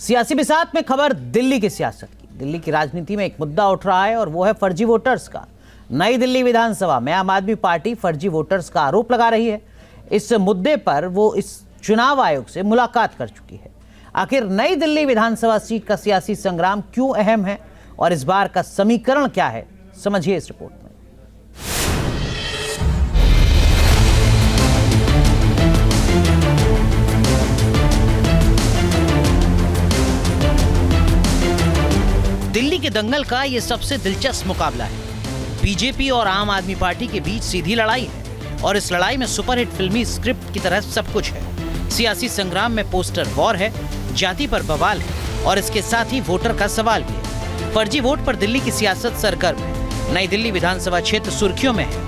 सियासी बिसात में खबर दिल्ली की सियासत की। दिल्ली की राजनीति में एक मुद्दा उठ रहा है और वो है फर्जी वोटर्स का। नई दिल्ली विधानसभा में आम आदमी पार्टी फर्जी वोटर्स का आरोप लगा रही है। इस मुद्दे पर वो इस चुनाव आयोग से मुलाकात कर चुकी है। आखिर नई दिल्ली विधानसभा सीट का सियासी संग्राम क्यों अहम है और इस बार का समीकरण क्या है, समझिए इस रिपोर्ट में। दिल्ली के दंगल का ये सबसे दिलचस्प मुकाबला है। बीजेपी और आम आदमी पार्टी के बीच सीधी लड़ाई है और इस लड़ाई में सुपरहिट फिल्मी स्क्रिप्ट की तरह सब कुछ है। सियासी संग्राम में पोस्टर वॉर है, जाति पर बवाल है और इसके साथ ही वोटर का सवाल भी है। फर्जी वोट पर दिल्ली की सियासत सरगर्म है। नई दिल्ली विधानसभा क्षेत्र सुर्खियों में है।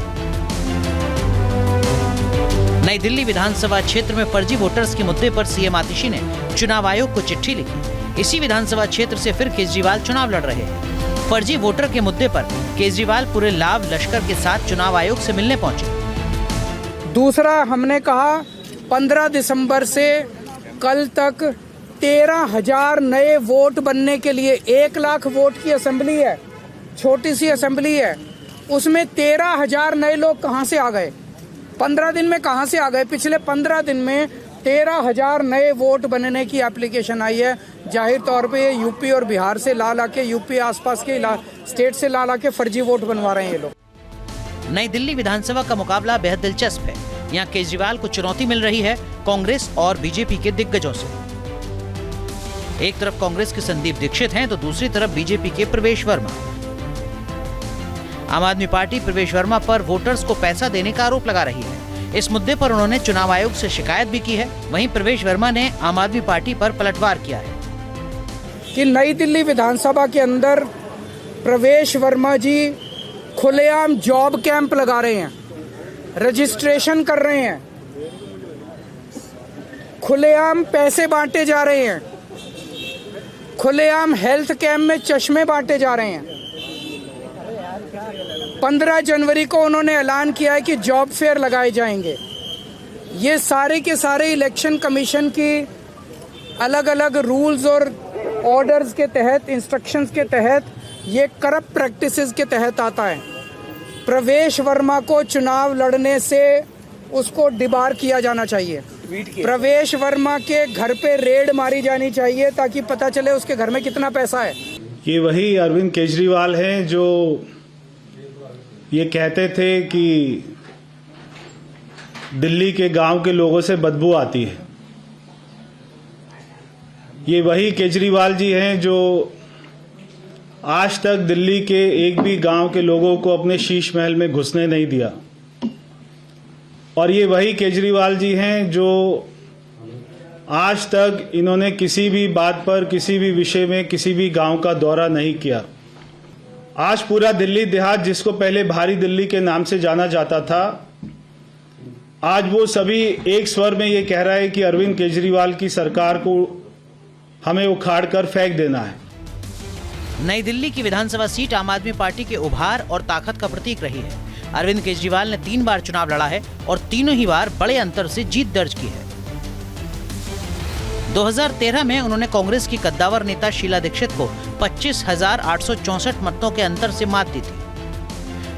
नई दिल्ली विधानसभा क्षेत्र में फर्जी वोटर्स के मुद्दे पर सीएम आतिशी ने चुनाव आयोग को चिट्ठी लिखी। इसी विधानसभा क्षेत्र से फिर केजरीवाल चुनाव लड़ रहे हैं। फर्जी वोटर के मुद्दे पर केजरीवाल पूरे लाभ लश्कर के साथ चुनाव आयोग से मिलने पहुंचे। दूसरा, हमने कहा 15 दिसंबर से कल तक 13,000 नए वोट बनने के लिए 1 लाख वोट की असेंबली है, छोटी सी असेंबली है, उसमें 13,000 नए लोग कहां से आ गए? 15 दिन में कहां से आ गए? पिछले 15 दिन में 13,000 नए वोट बनने की एप्लीकेशन आई है। जाहिर तौर पे ये यूपी और बिहार से ला के, यूपी आसपास के स्टेट से ला के फर्जी वोट बनवा रहे हैं ये लोग। नई दिल्ली विधानसभा का मुकाबला बेहद दिलचस्प है। यहाँ केजरीवाल को चुनौती मिल रही है कांग्रेस और बीजेपी के दिग्गजों से। एक तरफ कांग्रेस के संदीप दीक्षित हैं तो दूसरी तरफ बीजेपी के प्रवेश वर्मा। आम आदमी पार्टी प्रवेश वर्मा पर वोटर्स को पैसा देने का आरोप लगा रही है। इस मुद्दे पर उन्होंने चुनाव आयोग से शिकायत भी की है। वहीं प्रवेश वर्मा ने आम आदमी पार्टी पर पलटवार किया है कि नई दिल्ली विधानसभा के अंदर प्रवेश वर्मा जी खुलेआम जॉब कैंप लगा रहे हैं, रजिस्ट्रेशन कर रहे हैं, खुलेआम पैसे बांटे जा रहे हैं, खुलेआम हेल्थ कैंप में चश्मे बांटे जा रहे हैं। 15 जनवरी को उन्होंने ऐलान किया है कि जॉब फेयर लगाए जाएंगे। ये सारे के सारे इलेक्शन कमीशन की अलग अलग रूल्स और ऑर्डर्स के तहत, इंस्ट्रक्शंस के तहत, ये करप्ट प्रैक्टिसेस के तहत आता है। प्रवेश वर्मा को चुनाव लड़ने से उसको डिबार किया जाना चाहिए। प्रवेश वर्मा के घर पे रेड मारी जानी चाहिए ताकि पता चले उसके घर में कितना पैसा है। ये वही अरविंद केजरीवाल हैं जो ये कहते थे कि दिल्ली के गांव के लोगों से बदबू आती है। ये वही केजरीवाल जी हैं जो आज तक दिल्ली के एक भी गांव के लोगों को अपने शीश महल में घुसने नहीं दिया। और ये वही केजरीवाल जी हैं जो आज तक इन्होंने किसी भी बात पर, किसी भी विषय में, किसी भी गांव का दौरा नहीं किया। आज पूरा दिल्ली देहात, जिसको पहले भारी दिल्ली के नाम से जाना जाता था, आज वो सभी एक स्वर में ये कह रहा है कि अरविंद केजरीवाल की सरकार को हमें उखाड़ कर फेंक देना है। नई दिल्ली की विधानसभा सीट आम आदमी पार्टी के उभार और ताकत का प्रतीक रही है। अरविंद केजरीवाल ने 3 बार चुनाव लड़ा है और तीनों ही बार बड़े अंतर से जीत दर्ज की है। 2013 में उन्होंने कांग्रेस की कद्दावर नेता शीला दीक्षित को 25,864 मतों के अंतर से मात दी थी।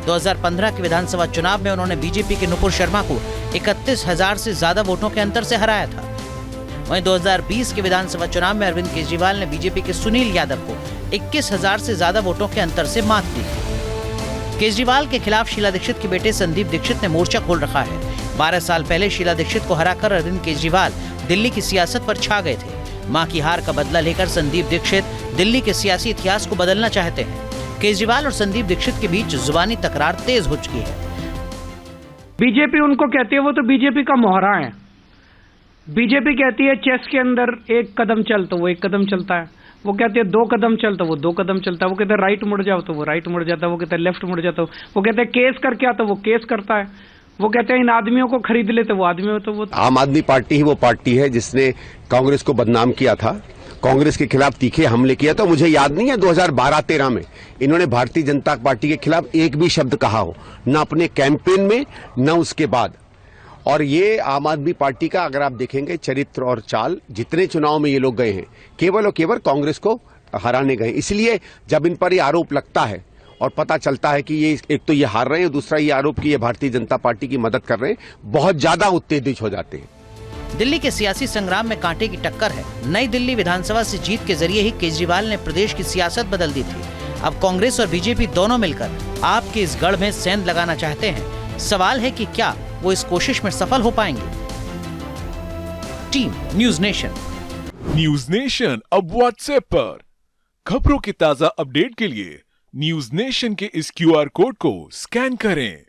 2015 के विधानसभा चुनाव में उन्होंने बीजेपी के नुपुर शर्मा को 31,000 से ज्यादा वोटों के अंतर से हराया था। वहीं 2020 के विधानसभा चुनाव में अरविंद केजरीवाल ने बीजेपी के सुनील यादव को 21,000 से ज्यादा वोटों के अंतर से मात दी। केजरीवाल के खिलाफ शीला दीक्षित के बेटे संदीप दीक्षित ने मोर्चा खोल रखा है। 12 साल पहले शीला दीक्षित को हराकर अरविंद केजरीवाल दिल्ली की सियासत पर छा गए थे। मां की हार का बदला लेकर संदीप दीक्षित दिल्ली के सियासी इतिहास को बदलना चाहते हैं। केजरीवाल और संदीप दीक्षित के बीच जुबानी तकरार तेज हो चुकी है। बीजेपी उनको कहती है, वो तो बीजेपी का मोहरा है। बीजेपी कहती है चेस के अंदर 1 कदम चल तो वो 1 कदम चलता है, वो कहते हैं 2 कदम चल तो वो 2 कदम चलता है, वो कहते हैं राइट मुड़ जाओ तो वो राइट मुड़ जाता है, वो कहते हैं लेफ्ट मुड़ जाता है, वो कहते हैं केस करके आता, वो केस करता है, वो कहते हैं इन आदमियों को खरीद लेते, वो आदमियों तो वो। आम आदमी पार्टी ही वो पार्टी है जिसने कांग्रेस को बदनाम किया था, कांग्रेस के खिलाफ तीखे हमले किया था। मुझे याद नहीं है 2012-13 में इन्होंने भारतीय जनता पार्टी के खिलाफ एक भी शब्द कहा हो, न अपने कैंपेन में न उसके बाद। और ये आम आदमी पार्टी का अगर आप देखेंगे चरित्र और चाल, जितने चुनाव में ये लोग गए हैं केवल और केवल कांग्रेस को हराने गए। इसलिए जब इन पर ये आरोप लगता है और पता चलता है कि ये एक तो ये हार रहे हैं, दूसरा ये आरोप कि ये भारतीय जनता पार्टी की मदद कर रहे हैं, बहुत ज्यादा उत्तेजित हो जाते हैं। दिल्ली के सियासी संग्राम में कांटे की टक्कर है। नई दिल्ली विधानसभा से जीत के जरिए ही केजरीवाल ने प्रदेश की सियासत बदल दी थी। अब कांग्रेस और बीजेपी दोनों मिलकर आपके इस गढ़ में सेंध लगाना चाहते हैं। सवाल है कि क्या वो इस कोशिश में सफल हो पाएंगे। Team news nation. News nation अब व्हाट्सएप पर खबरों के ताजा अपडेट के लिए न्यूज नेशन के इस QR कोड को स्कैन करें।